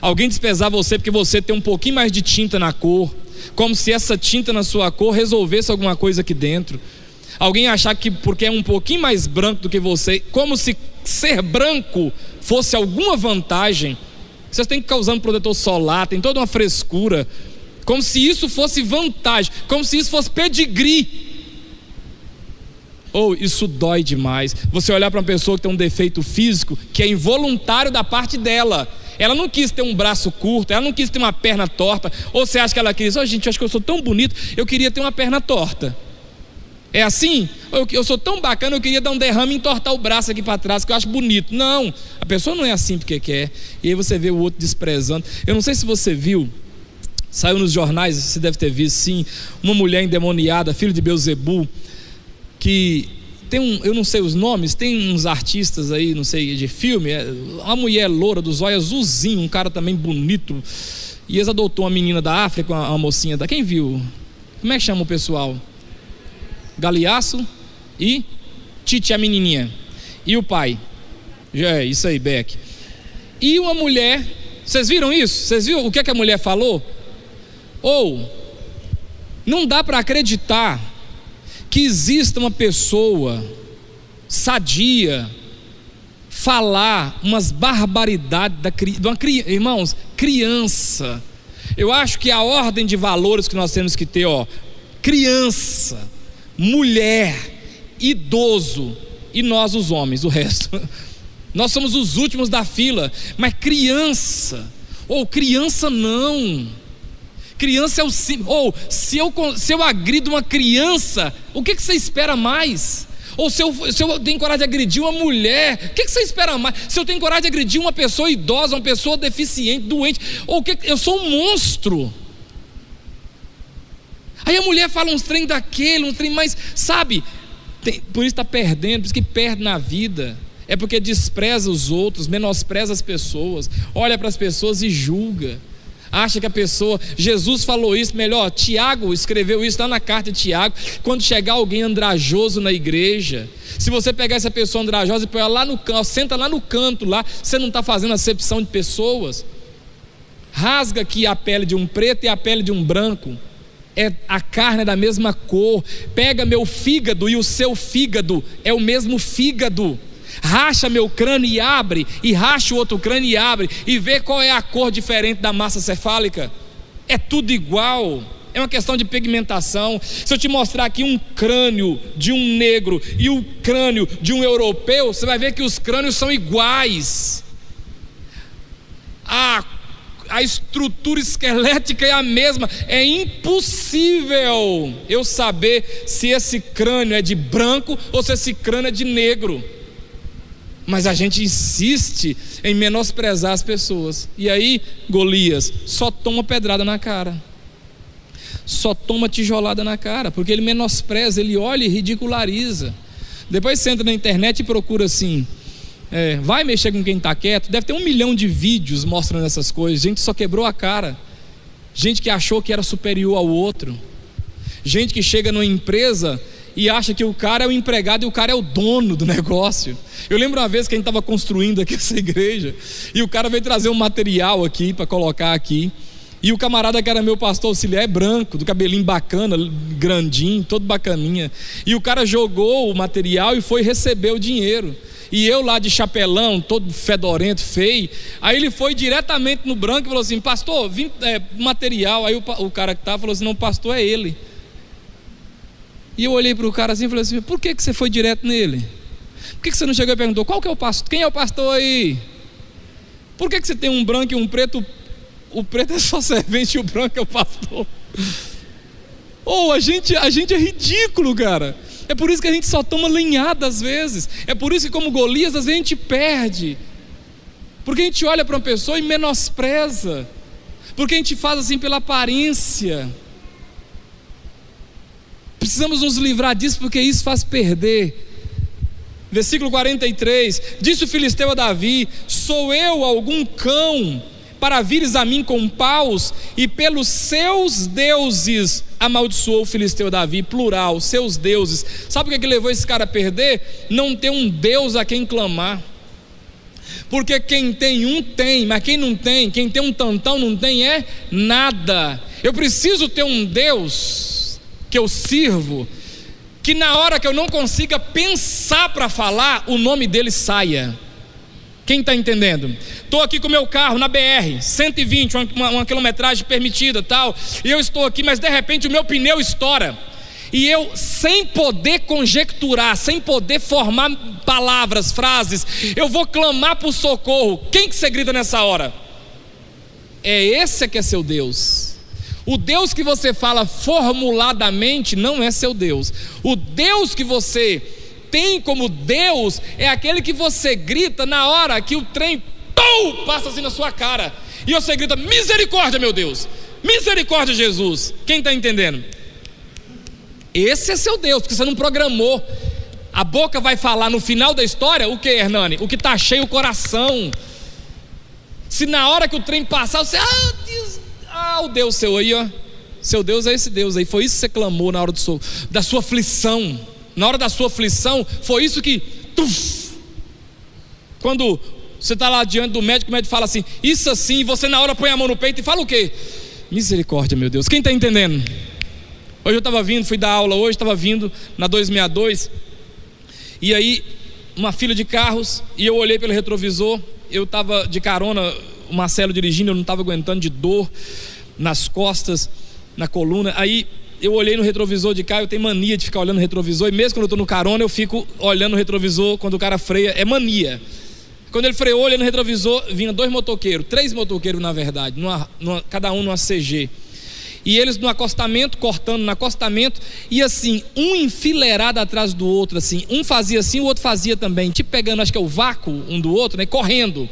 Alguém desprezar você porque você tem um pouquinho mais de tinta na cor, como se essa tinta na sua cor resolvesse alguma coisa aqui dentro. Alguém achar que porque é um pouquinho mais branco do que você, como se ser branco fosse alguma vantagem. Vocês têm que ficar usando protetor solar, tem toda uma frescura, como se isso fosse vantagem, como se isso fosse pedigree. Isso dói demais. Você olhar para uma pessoa que tem um defeito físico que é involuntário da parte dela. Ela não quis ter um braço curto, ela não quis ter uma perna torta. Ou você acha que ela quis: gente, eu acho que eu sou tão bonito, eu queria ter uma perna torta. É assim? Eu sou tão bacana, eu queria dar um derrame e entortar o braço aqui para trás, que eu acho bonito. Não, a pessoa não é assim porque quer. E aí você vê o outro desprezando. Eu não sei se você viu, saiu nos jornais, você deve ter visto sim, uma mulher endemoniada, filho de Beelzebul, que tem eu não sei os nomes, tem uns artistas aí, não sei, de filme, uma mulher loura, dos olhos azulzinho, um cara também bonito, e eles adotou uma menina da África, uma mocinha da... Quem viu? Como é que chama o pessoal? Galeaço e Titi, a menininha, e o pai, isso aí, Beck. E uma mulher, vocês viram isso? Vocês viram o que a mulher falou? Não dá para acreditar que exista uma pessoa sadia, falar umas barbaridades de uma criança. Irmãos, criança. Eu acho que a ordem de valores que nós temos que ter, criança, mulher, idoso e nós os homens, o resto. Nós somos os últimos da fila. Mas criança, criança não. Criança é o símbolo. Se eu agrido uma criança, o que você espera mais? Ou se eu tenho coragem de agredir uma mulher, o que você espera mais? Se eu tenho coragem de agredir uma pessoa idosa, uma pessoa deficiente, doente, eu sou um monstro. Aí a mulher fala uns trem daquele, uns trem mais, sabe? Por isso está perdendo, por isso que perde na vida. É porque despreza os outros, menospreza as pessoas, olha para as pessoas e julga. Acha que a pessoa, Jesus falou isso, melhor, Tiago escreveu isso lá na carta de Tiago. Quando chegar alguém andrajoso na igreja, se você pegar essa pessoa andrajosa e pôr ela lá no canto, senta lá no canto, lá, você não está fazendo acepção de pessoas. Rasga aqui a pele de um preto e a pele de um branco, a carne é da mesma cor. Pega meu fígado e o seu fígado é o mesmo fígado. Racha meu crânio e abre, e racha o outro crânio e abre, e vê qual é a cor diferente da massa cefálica. É tudo igual, é uma questão de pigmentação. Se eu te mostrar aqui um crânio de um negro e o crânio de um europeu, você vai ver que os crânios são iguais. A estrutura esquelética é a mesma. É impossível eu saber se esse crânio é de branco ou se esse crânio é de negro. Mas a gente insiste em menosprezar as pessoas. E aí Golias só toma pedrada na cara, só toma tijolada na cara, porque ele menospreza, ele olha e ridiculariza. Depois você entra na internet e procura assim, vai mexer com quem está quieto. Deve ter 1 milhão de vídeos mostrando essas coisas. Gente só quebrou a cara, gente que achou que era superior ao outro, gente que chega numa empresa e acha que o cara é o empregado e o cara é o dono do negócio. Eu lembro uma vez que a gente estava construindo aqui essa igreja, e o cara veio trazer um material aqui para colocar aqui, e o camarada que era meu pastor auxiliar é branco, do cabelinho bacana, grandinho, todo bacaninha, e o cara jogou o material e foi receber o dinheiro, e eu lá de chapelão, todo fedorento, feio. Aí ele foi diretamente no branco e falou assim: pastor, vim material. Aí o cara que estava falou assim: não, pastor, é ele. E eu olhei para o cara assim e falei assim: por que você foi direto nele? Por que você não chegou e perguntou qual que é o pastor? Quem é o pastor aí? Por que você tem um branco e um preto? O preto é só servente e o branco é o pastor. A gente é ridículo, cara. É por isso que a gente só toma lenhada às vezes. É por isso que, como Golias, às vezes a gente perde. Porque a gente olha para uma pessoa e menospreza. Porque a gente faz assim pela aparência. Precisamos nos livrar disso, porque isso faz perder. Versículo 43: disse o filisteu a Davi: sou eu algum cão para vires a mim com paus? E pelos seus deuses amaldiçoou o filisteu Davi, plural, seus deuses. Sabe o que levou esse cara a perder? Não ter um Deus a quem clamar. Porque quem tem um tem, mas quem não tem, quem tem um tantão não tem nada. Eu preciso ter um Deus que eu sirvo, que na hora que eu não consiga pensar para falar, o nome dele saia. Quem está entendendo? Estou aqui com o meu carro na BR 120, uma quilometragem permitida tal, e eu estou aqui, mas de repente o meu pneu estoura, e eu, sem poder conjecturar, sem poder formar palavras, frases, eu vou clamar por socorro. Quem que você grita nessa hora? É esse que é seu Deus. O Deus que você fala formuladamente não é seu Deus. O Deus que você tem como Deus é aquele que você grita na hora que o trem passa assim na sua cara, e você grita: misericórdia, meu Deus, misericórdia, Jesus. Quem está entendendo? Esse é seu Deus, porque você não programou. A boca vai falar no final da história o que, Hernani? O que está cheio o coração. Se na hora que o trem passar você, Deus, o Deus seu aí, seu Deus é esse Deus aí. Foi isso que você clamou na hora da sua aflição. Na hora da sua aflição, foi isso que quando você está lá diante do médico, o médico fala assim, isso assim, e você na hora põe a mão no peito e fala o quê? Misericórdia, meu Deus. Quem está entendendo? Hoje eu estava vindo, fui dar aula hoje, estava vindo na 262, e aí uma fila de carros e eu olhei pelo retrovisor. Eu estava de carona, o Marcelo dirigindo, eu não estava aguentando de dor nas costas, na coluna. Aí eu olhei no retrovisor de cá. Eu tenho mania de ficar olhando no retrovisor, e mesmo quando eu estou no carona eu fico olhando no retrovisor quando o cara freia, é mania. Quando ele freou, olhando no retrovisor, vinha 2 motoqueiros, 3 motoqueiros na verdade, cada um numa CG. E eles no acostamento, cortando no acostamento, e assim, um enfileirado atrás do outro, assim, um fazia assim, o outro fazia também, tipo pegando, acho que é o vácuo um do outro, né, correndo.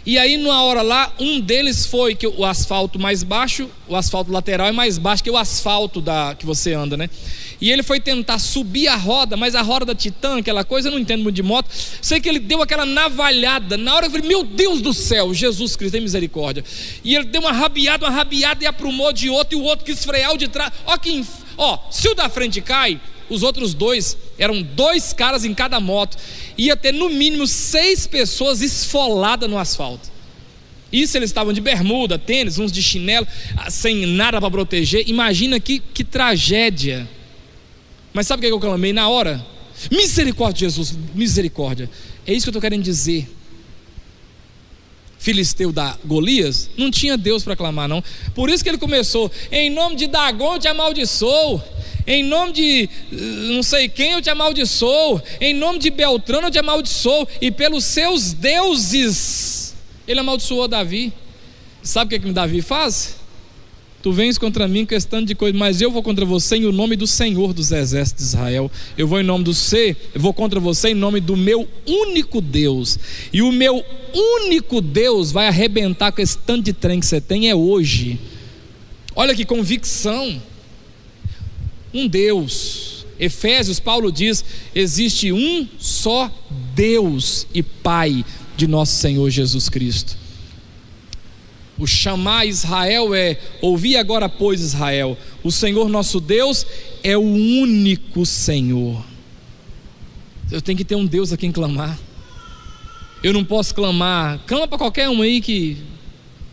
E aí numa hora lá, um deles foi que o asfalto mais baixo, o asfalto lateral é mais baixo que o asfalto que você anda, né? E ele foi tentar subir a roda, mas a roda da Titan, aquela coisa, eu não entendo muito de moto. Sei que ele deu aquela navalhada. Na hora eu falei, meu Deus do céu, Jesus Cristo, tem misericórdia. E ele deu uma rabiada e aprumou de outro, e o outro quis frear o de trás. Se o da frente cai, os outros 2, eram 2 caras em cada moto, ia ter no mínimo 6 pessoas esfoladas no asfalto. Isso eles estavam de bermuda, tênis, uns de chinelo, sem nada para proteger. Imagina que tragédia. Mas sabe o que eu clamei na hora? Misericórdia, Jesus, misericórdia. É isso que eu estou querendo dizer. Filisteu da Golias não tinha Deus para clamar, não. Por isso que ele começou: em nome de Dagom eu te amaldiçoo, em nome de não sei quem eu te amaldiçoo, em nome de Beltrano eu te amaldiçoo, e pelos seus deuses ele amaldiçoou Davi. Sabe o que Davi faz? Tu vens contra mim questão de coisa, mas eu vou contra você em nome do Senhor dos exércitos de Israel. Eu vou em nome do eu vou contra você em nome do meu único Deus. E o meu único Deus vai arrebentar com esse tanto de trem que você tem hoje. Olha que convicção. Um Deus. Efésios, Paulo diz: existe um só Deus e Pai de nosso Senhor Jesus Cristo. O chamar Israel é: ouvi agora, pois, Israel, o Senhor nosso Deus é o único Senhor. Eu tenho que ter um Deus a quem clamar. Eu não posso clamar, clama para qualquer um aí que...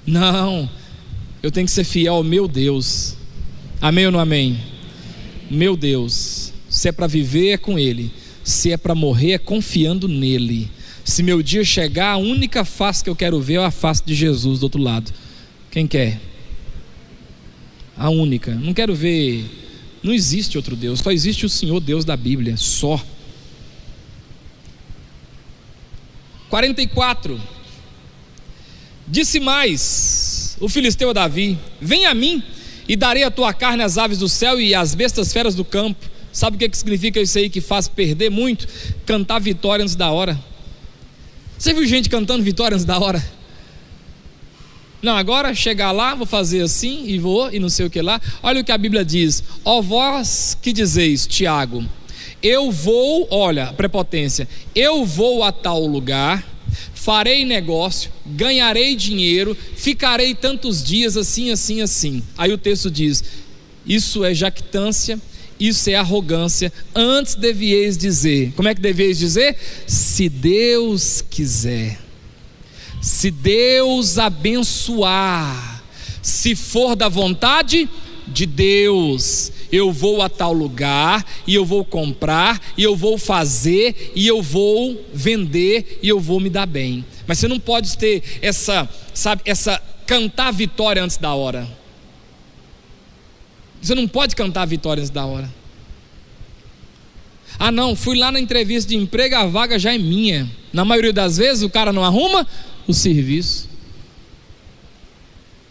Não, eu tenho que ser fiel ao meu Deus. Amém ou não amém? Meu Deus. Se é para viver, é com Ele. Se é para morrer, é confiando nele. Se meu dia chegar, a única face que eu quero ver é a face de Jesus do outro lado. Quem quer? A única. Não quero ver. Não existe outro Deus, só existe o Senhor Deus da Bíblia, só. 44. Disse mais o filisteu a Davi: vem a mim e darei a tua carne às aves do céu e às bestas feras do campo. Sabe o que significa isso aí que faz perder muito? Cantar vitória antes da hora. Você viu gente cantando vitória antes da hora? Não, agora chegar lá, vou fazer assim e vou e não sei o que lá. Olha o que a Bíblia diz: ó vós que dizeis, Tiago, eu vou, olha, prepotência, eu vou a tal lugar, farei negócio, ganharei dinheiro, ficarei tantos dias assim, assim, assim. Aí o texto diz: isso é jactância, isso é arrogância. Antes devieis dizer, como é que devieis dizer? Se Deus quiser, se Deus abençoar, se for da vontade de Deus, eu vou a tal lugar, e eu vou comprar, e eu vou fazer, e eu vou vender, e eu vou me dar bem. Mas você não pode ter essa cantar vitória antes da hora. Você não pode cantar vitória antes da hora. Ah não, fui lá na entrevista de emprego, a vaga já é minha. Na maioria das vezes o cara não arruma o serviço,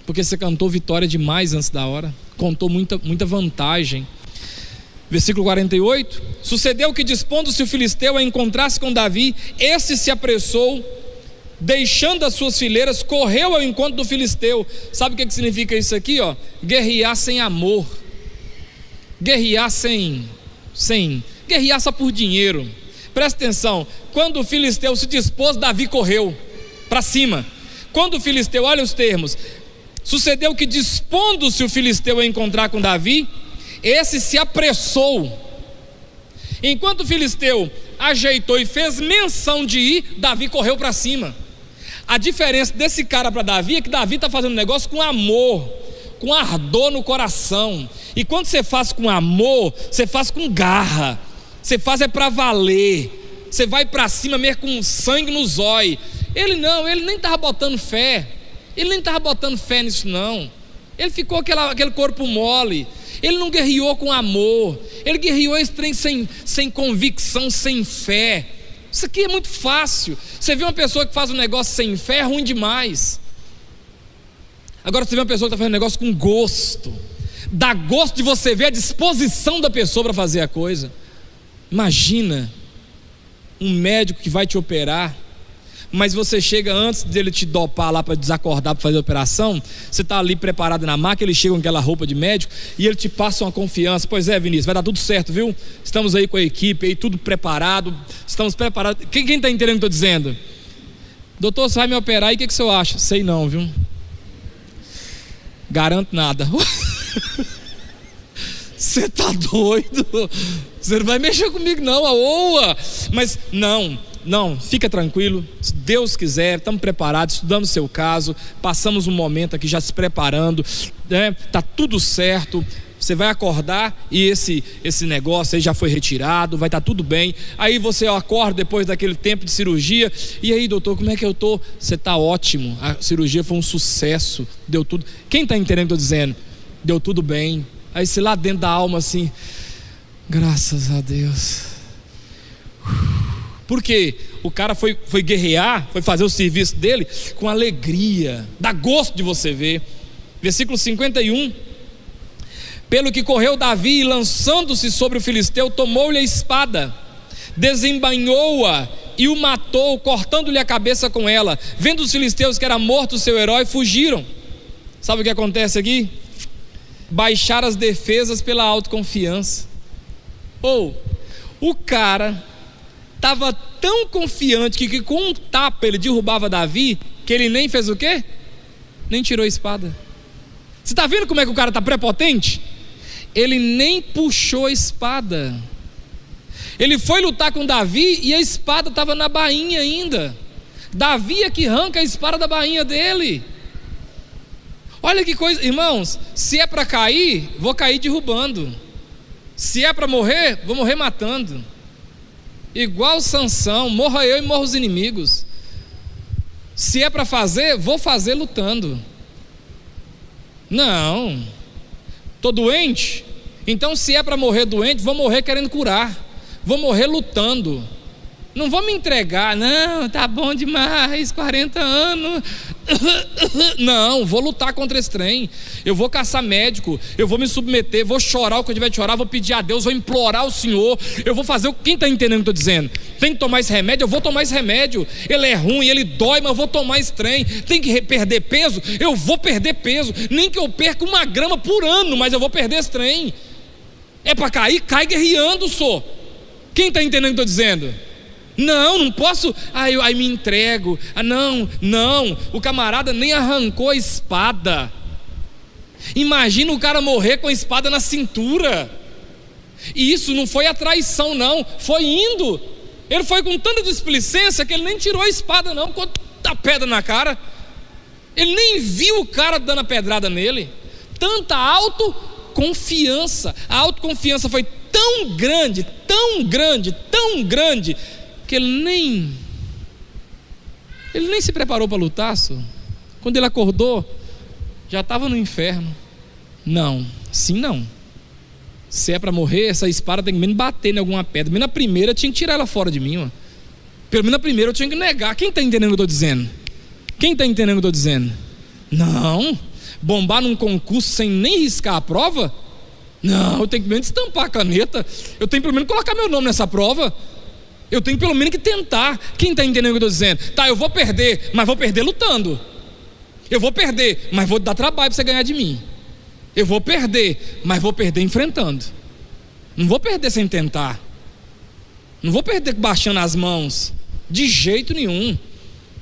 porque você cantou vitória demais antes da hora, contou muita vantagem. Versículo 48: sucedeu que, dispondo-se o filisteu a encontrar-se com Davi, este se apressou, deixando as suas fileiras, correu ao encontro do filisteu. Sabe o que significa isso aqui? Guerrear sem amor, guerrear guerrear só por dinheiro. Presta atenção, quando o filisteu se dispôs, Davi correu para cima. Quando o filisteu, olha os termos: sucedeu que, dispondo-se o filisteu a encontrar com Davi, esse se apressou. Enquanto o filisteu ajeitou e fez menção de ir, Davi correu para cima. A diferença desse cara para Davi é que Davi está fazendo negócio com amor, com ardor no coração. E quando você faz com amor, você faz com garra, você faz é para valer. você vai para cima mesmo com sangue no zóio. Ele nem estava botando fé. Ele nem estava botando fé nisso não. Ele ficou aquele corpo mole. Ele não guerreou com amor. Ele guerreou esse trem sem convicção, sem fé. Isso aqui é muito fácil. Você vê uma pessoa que faz um negócio sem fé, é ruim demais. Agora você vê uma pessoa que está fazendo um negócio com gosto. Dá gosto de você ver a disposição da pessoa para fazer a coisa. Imagina um médico que vai te operar, mas você chega antes dele te dopar lá para desacordar para fazer a operação. Você está ali preparado na maca, ele chega com aquela roupa de médico e ele te passa uma confiança. Pois é, Vinícius, vai dar tudo certo, viu? Estamos aí com a equipe, aí tudo preparado. Estamos preparados. Quem está entendendo o que eu estou dizendo? Doutor, você vai me operar e o que o senhor acha? Sei não, viu? Garanto nada. Você está doido? Você não vai mexer comigo não, oa. Mas não, fica tranquilo. Se Deus quiser, estamos preparados, estudamos o seu caso, passamos um momento aqui já se preparando, né? Tá tudo certo. Você vai acordar e esse negócio aí já foi retirado, vai estar tudo bem. Aí você acorda depois daquele tempo de cirurgia. E aí, doutor, como é que eu estou? Você está ótimo, a cirurgia foi um sucesso, deu tudo. Quem está entendendo o que eu estou dizendo? Deu tudo bem. Aí você lá dentro da alma assim, graças a Deus. Porque o cara foi guerrear, foi fazer o serviço dele com alegria, dá gosto de você ver. Versículo 51. Pelo que correu Davi e lançando-se sobre o filisteu, tomou-lhe a espada, desembainhou-a e o matou, cortando-lhe a cabeça com ela. Vendo os filisteus que era morto o seu herói, fugiram. Sabe o que acontece aqui? Baixar as defesas pela autoconfiança. O cara estava tão confiante que com um tapa ele derrubava Davi, que ele nem fez o quê? Nem tirou a espada. Você está vendo como é que o cara está prepotente? Ele nem puxou a espada. Ele foi lutar com Davi e a espada estava na bainha ainda. Davi é que arranca a espada da bainha dele. Olha que coisa, irmãos. Se é para cair, vou cair derrubando. Se é para morrer, vou morrer matando. Igual Sansão, morra eu e morra os inimigos. Se é para fazer, vou fazer lutando. Não. Estou doente? Então se é para morrer doente, vou morrer querendo curar. Vou morrer lutando. Não vou me entregar. Não, tá bom demais, 40 anos. Não, vou lutar contra esse trem. Eu vou caçar médico, eu vou me submeter, vou chorar o que eu tiver de chorar, vou pedir a Deus, vou implorar ao Senhor. Eu vou fazer o que... Quem está entendendo o que eu estou dizendo? Tem que tomar esse remédio, eu vou tomar esse remédio. Ele é ruim, ele dói, mas eu vou tomar esse trem. Tem que perder peso, eu vou perder peso. Nem que eu perca 1 grama por ano, mas eu vou perder esse trem. É para cair, cai guerreando, só. Quem está entendendo o que eu estou dizendo? Não posso, aí me entrego. Não, o camarada nem arrancou a espada. Imagina o cara morrer com a espada na cintura. E isso não foi a traição não, foi indo. Ele foi com tanta displicência que ele nem tirou a espada não, com a pedra na cara. Ele nem viu o cara dando a pedrada nele. Tanta autoconfiança. A autoconfiança foi tão grande, que ele nem se preparou para lutar, só. Quando ele acordou, já estava no inferno. Não, assim não. Se é para morrer, essa espada tem que menos bater em alguma pedra. Menos na primeira eu tinha que tirar ela fora de mim, ó. Pelo menos na primeira eu tinha que negar. Quem está entendendo o que eu estou dizendo? Quem está entendendo o que eu estou dizendo? Não, bombar num concurso sem nem riscar a prova? Não, eu tenho que pelo menos estampar a caneta. Eu tenho pelo menos que colocar meu nome nessa prova. Eu tenho pelo menos que tentar. Quem está entendendo o que eu estou dizendo? Tá, eu vou perder, mas vou perder lutando. Eu vou perder, mas vou dar trabalho para você ganhar de mim. Eu vou perder, mas vou perder enfrentando. Não vou perder sem tentar. Não vou perder baixando as mãos. De jeito nenhum.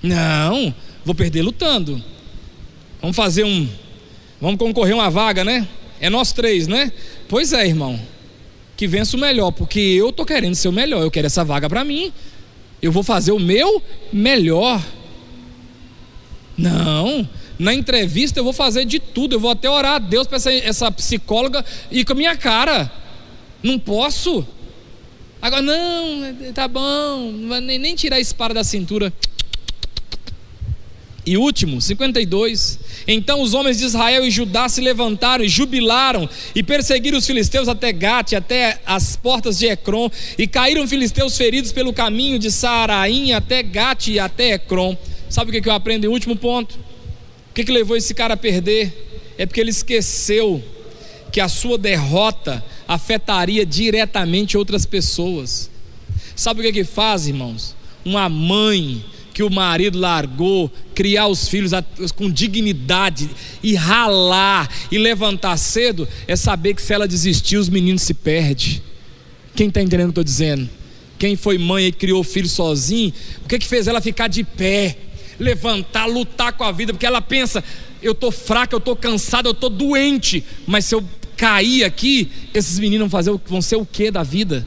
Não, vou perder lutando. Vamos concorrer uma vaga, né? É nós 3, né? Pois é, irmão. Que vença o melhor, porque eu estou querendo ser o melhor. Eu quero essa vaga para mim. Eu vou fazer o meu melhor. Não, na entrevista eu vou fazer de tudo. Eu vou até orar a Deus para essa psicóloga ir com a minha cara. Não posso. Agora, não, tá bom, não vai nem tirar a espada da cintura. E último, 52. Então os homens de Israel e Judá se levantaram e jubilaram e perseguiram os filisteus até Gate, até as portas de Ecrom, e caíram filisteus feridos pelo caminho de Saaraim até Gate e até Ecrom. Sabe o que eu aprendo em último ponto? O que levou esse cara a perder? É porque ele esqueceu que a sua derrota afetaria diretamente outras pessoas. Sabe o que faz, irmãos? Uma mãe que o marido largou, criar os filhos com dignidade e ralar e levantar cedo, é saber que se ela desistir, os meninos se perdem. Quem está entendendo o que eu estou dizendo? Quem foi mãe e criou filho sozinho, o que fez ela ficar de pé, levantar, lutar com a vida? Porque ela pensa, eu estou fraca, eu estou cansada, eu estou doente, mas se eu cair aqui, esses meninos vão ser o que da vida?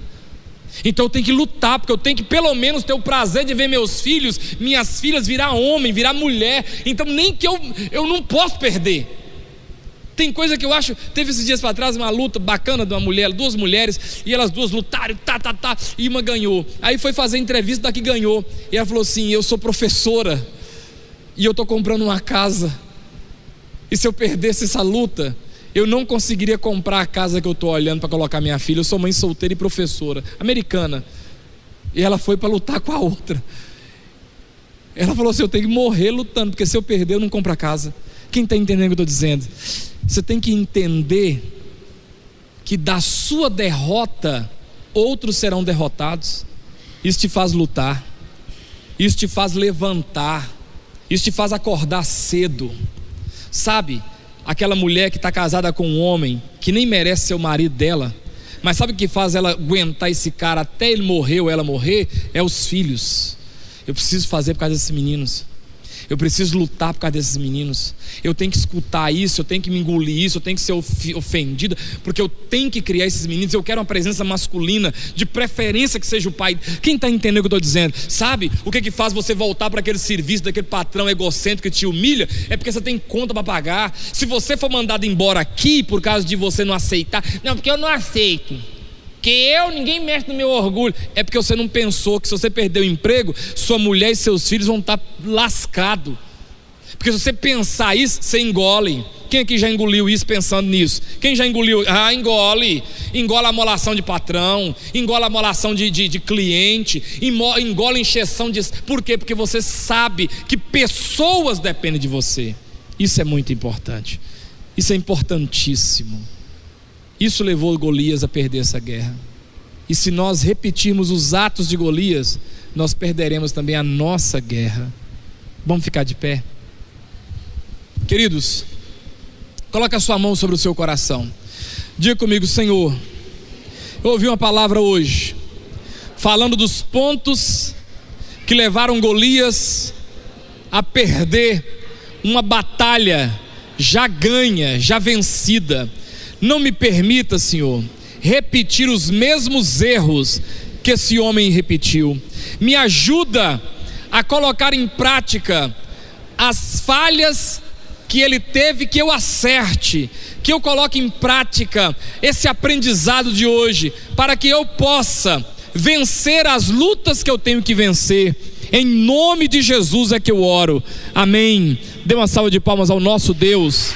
Então eu tenho que lutar, porque eu tenho que pelo menos ter o prazer de ver meus filhos, minhas filhas virar homem, virar mulher. Então nem que eu não posso perder. Tem coisa que eu acho, teve esses dias para trás uma luta bacana de uma mulher, duas mulheres, e elas duas lutaram, e uma ganhou. Aí foi fazer entrevista da que ganhou, e ela falou assim, eu sou professora, e eu estou comprando uma casa, e se eu perdesse essa luta, eu não conseguiria comprar a casa que eu estou olhando para colocar minha filha. Eu sou mãe solteira e professora, americana. E ela foi para lutar com a outra. Ela falou assim, eu tenho que morrer lutando, porque se eu perder eu não compro a casa. Quem está entendendo o que eu estou dizendo? Você tem que entender que da sua derrota outros serão derrotados. Isso te faz lutar, isso te faz levantar, isso te faz acordar cedo. Sabe, aquela mulher que está casada com um homem que nem merece ser o marido dela, mas sabe o que faz ela aguentar esse cara até ele morrer ou ela morrer? É os filhos. Eu preciso fazer por causa desses meninos, eu preciso lutar por causa desses meninos, eu tenho que escutar isso, eu tenho que me engolir isso, eu tenho que ser ofendida, porque eu tenho que criar esses meninos. Eu quero uma presença masculina, de preferência que seja o pai. Quem está entendendo o que eu estou dizendo? Sabe o que faz você voltar para aquele serviço daquele patrão egocêntrico que te humilha? É porque você tem conta para pagar. Se você for mandado embora aqui por causa de você não aceitar, não, porque eu não aceito, que ninguém mexe no meu orgulho, é porque você não pensou que se você perder o emprego, sua mulher e seus filhos vão estar lascados. Porque se você pensar isso, você engole. Quem aqui já engoliu isso pensando nisso? Quem já engoliu? Engole a amolação de patrão, engole a amolação de cliente, engole a encheção de... Por quê? Porque você sabe que pessoas dependem de você. Isso é muito importante, isso é importantíssimo. Isso levou Golias a perder essa guerra. E se nós repetirmos os atos de Golias, nós perderemos também a nossa guerra. Vamos ficar de pé? Queridos, coloque a sua mão sobre o seu coração. Diga comigo, Senhor, eu ouvi uma palavra hoje, falando dos pontos que levaram Golias a perder uma batalha já ganha, já vencida. Não me permita, Senhor, repetir os mesmos erros que esse homem repetiu. Me ajuda a colocar em prática as falhas que ele teve, que eu acerte, que eu coloque em prática esse aprendizado de hoje, para que eu possa vencer as lutas que eu tenho que vencer. Em nome de Jesus é que eu oro, amém. Dê uma salva de palmas ao nosso Deus.